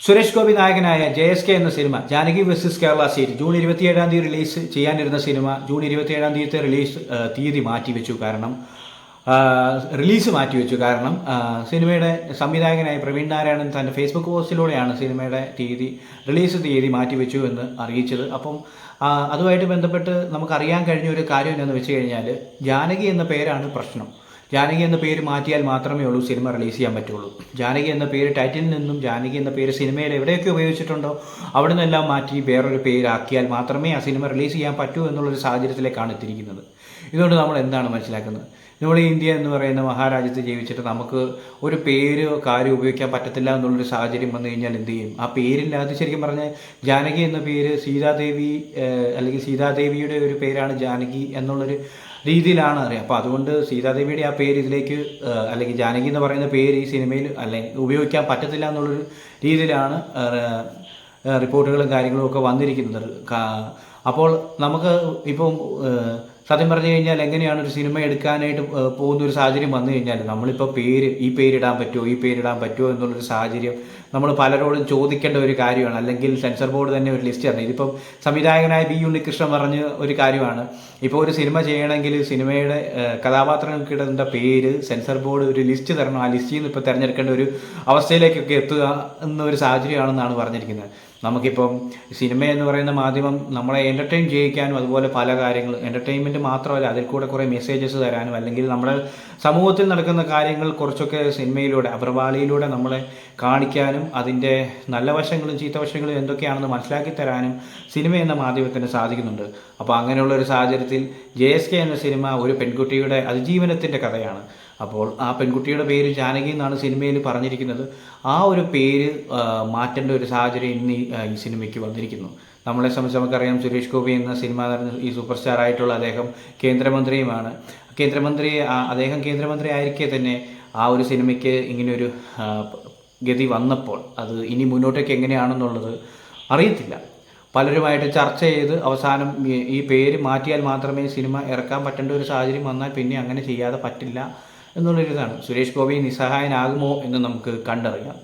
സുരേഷ് ഗോപി നായകനായ JSK എന്ന cinema Janaki versus Kerala state June 27-ാം തീയതി റിലീസ് ചെയ്യാനിരുന്ന സിനിമ ജൂൺ 27-ാം തീയതി റിലീസ് തീയതി മാറ്റിവെച്ചു. കാരണം സിനിമയുടെ സംവിധായകനായ പ്രവീൺ നാരായണൻ തൻ്റെ ഫേസ്ബുക്ക് പോസ്റ്റിലൂടെയാണ് സിനിമയുടെ റിലീസ് തീയതി മാറ്റിവെച്ചു എന്ന് അറിയിച്ചത്. അപ്പം അതുമായിട്ട് ബന്ധപ്പെട്ട് നമുക്കറിയാൻ കഴിഞ്ഞ ഒരു കാര്യം എന്താണെന്ന് വെച്ച് കഴിഞ്ഞാൽ, ജാനകി എന്ന പേരാണ് പ്രശ്നം. ജാനകി എന്ന പേര് മാറ്റിയാൽ മാത്രമേ ഉള്ളൂ സിനിമ റിലീസ് ചെയ്യാൻ പറ്റുള്ളൂ. ജാനകി എന്ന പേര് ടൈറ്റിലിൽ നിന്നും ജാനകി എന്ന പേര് സിനിമയിൽ എവിടെയൊക്കെ ഉപയോഗിച്ചിട്ടുണ്ടോ അവിടെ നിന്നെല്ലാം മാറ്റി വേറൊരു പേരാക്കിയാൽ മാത്രമേ ആ സിനിമ റിലീസ് ചെയ്യാൻ പറ്റൂ എന്നുള്ളൊരു സാഹചര്യത്തിലേക്കാണ് എത്തിയിരിക്കുന്നത്. ഇതുകൊണ്ട് നമ്മൾ എന്താണ് മനസ്സിലാക്കുന്നത്? നമ്മൾ ഇന്ത്യ എന്ന് പറയുന്ന മഹാരാജ്യത്ത് ജീവിച്ചിട്ട് നമുക്ക് ഒരു പേര് കാര്യം ഉപയോഗിക്കാൻ പറ്റത്തില്ല എന്നുള്ളൊരു സാഹചര്യം വന്നു കഴിഞ്ഞാൽ എന്ത് ചെയ്യും? ആ പേരില്ലാതെ ശരിക്കും പറഞ്ഞാൽ ജാനകി എന്ന പേര് സീതാദേവിയുടെ ഒരു പേരാണ് ജാനകി എന്നുള്ളൊരു രീതിയിലാണ് അറിയാം. അപ്പോൾ അതുകൊണ്ട് സീതാദേവിയുടെ ആ പേര് ഇതിലേക്ക് അല്ലെങ്കിൽ ജാനകി എന്ന് പറയുന്ന പേര് ഈ സിനിമയിൽ അല്ലെങ്കിൽ ഉപയോഗിക്കാൻ പറ്റത്തില്ല എന്നുള്ളൊരു രീതിയിലാണ് റിപ്പോർട്ടുകളും കാര്യങ്ങളും ഒക്കെ വന്നിരിക്കുന്നത്. അപ്പോൾ നമുക്ക് ഇപ്പം സത്യം പറഞ്ഞു കഴിഞ്ഞാൽ എങ്ങനെയാണ് ഒരു സിനിമ എടുക്കാനായിട്ട് പോകുന്ന ഒരു സാഹചര്യം വന്നു കഴിഞ്ഞാൽ നമ്മളിപ്പോൾ ഈ പേരിടാൻ പറ്റുമോ എന്നുള്ളൊരു സാഹചര്യം നമ്മൾ പലരോടും ചോദിക്കേണ്ട ഒരു കാര്യമാണ്. അല്ലെങ്കിൽ സെൻസർ ബോർഡ് തന്നെ ഒരു ലിസ്റ്റ് തരണം. ഇതിപ്പം സംവിധായകനായ ബി ഉണ്ണികൃഷ്ണൻ പറഞ്ഞ ഒരു കാര്യമാണ്. ഇപ്പോൾ ഒരു സിനിമ ചെയ്യണമെങ്കിൽ സിനിമയുടെ കഥാപാത്രങ്ങൾക്ക് ഇടേണ്ട പേര് സെൻസർ ബോർഡ് ഒരു ലിസ്റ്റ് തരണം. ആ ലിസ്റ്റിൽ നിന്ന് ഇപ്പോൾ തിരഞ്ഞെടുക്കേണ്ട ഒരു അവസ്ഥയിലേക്കൊക്കെ എത്തുക എന്നൊരു സാഹചര്യമാണെന്നാണ് പറഞ്ഞിരിക്കുന്നത്. നമുക്കിപ്പം സിനിമ എന്ന് പറയുന്ന മാധ്യമം നമ്മളെ എൻ്റർടൈൻ ചെയ്യിക്കാനും അതുപോലെ പല കാര്യങ്ങൾ എൻ്റർടൈൻമെൻറ്റ് മാത്രമല്ല അതിൽ കൂടെ കുറേ മെസ്സേജസ് തരാനും അല്ലെങ്കിൽ നമ്മുടെ സമൂഹത്തിൽ നടക്കുന്ന കാര്യങ്ങൾ കുറച്ചൊക്കെ സിനിമയിലൂടെ അപർവാളിയിലൂടെ നമ്മളെ കാണിക്കാനും അതിൻ്റെ നല്ല വശങ്ങളും ചീത്ത വശങ്ങളും എന്തൊക്കെയാണെന്ന് മനസ്സിലാക്കി തരാനും സിനിമ എന്ന മാധ്യമത്തിന് സാധിക്കുന്നുണ്ട്. അപ്പോൾ അങ്ങനെയുള്ള ഒരു സാഹചര്യത്തിൽ JSK എന്ന സിനിമ ഒരു പെൺകുട്ടിയുടെ അതിജീവനത്തിൻ്റെ കഥയാണ്. അപ്പോൾ ആ പെൺകുട്ടിയുടെ പേര് ജാനകി എന്നാണ് സിനിമയിൽ പറഞ്ഞിരിക്കുന്നത്. ആ ഒരു പേര് മാറ്റേണ്ട ഒരു സാഹചര്യം ഇന്ന് ഈ സിനിമയ്ക്ക് വന്നിരിക്കുന്നു. നമ്മളെ സംബന്ധിച്ച് നമുക്കറിയാം, സുരേഷ് ഗോപി എന്ന സിനിമ ഈ സൂപ്പർ സ്റ്റാർ ആയിട്ടുള്ള അദ്ദേഹം കേന്ദ്രമന്ത്രിയുമാണ്. അദ്ദേഹം കേന്ദ്രമന്ത്രി ആയിരിക്കെ തന്നെ ആ ഒരു സിനിമയ്ക്ക് ഇങ്ങനെയൊരു ഗതി വന്നപ്പോൾ അത് ഇനി മുന്നോട്ടേക്ക് എങ്ങനെയാണെന്നുള്ളത് അറിയത്തില്ല. പലരുമായിട്ട് ചർച്ച ചെയ്ത് അവസാനം ഈ പേര് മാറ്റിയാൽ മാത്രമേ സിനിമ ഇറക്കാൻ പറ്റേണ്ട ഒരു സാഹചര്യം വന്നാൽ പിന്നെ അങ്ങനെ ചെയ്യാതെ പറ്റില്ല എന്നുള്ളൊരിതാണ്. സുരേഷ് ഗോപി നിസ്സഹായനാകുമോ എന്ന് നമുക്ക് കണ്ടറിയാം.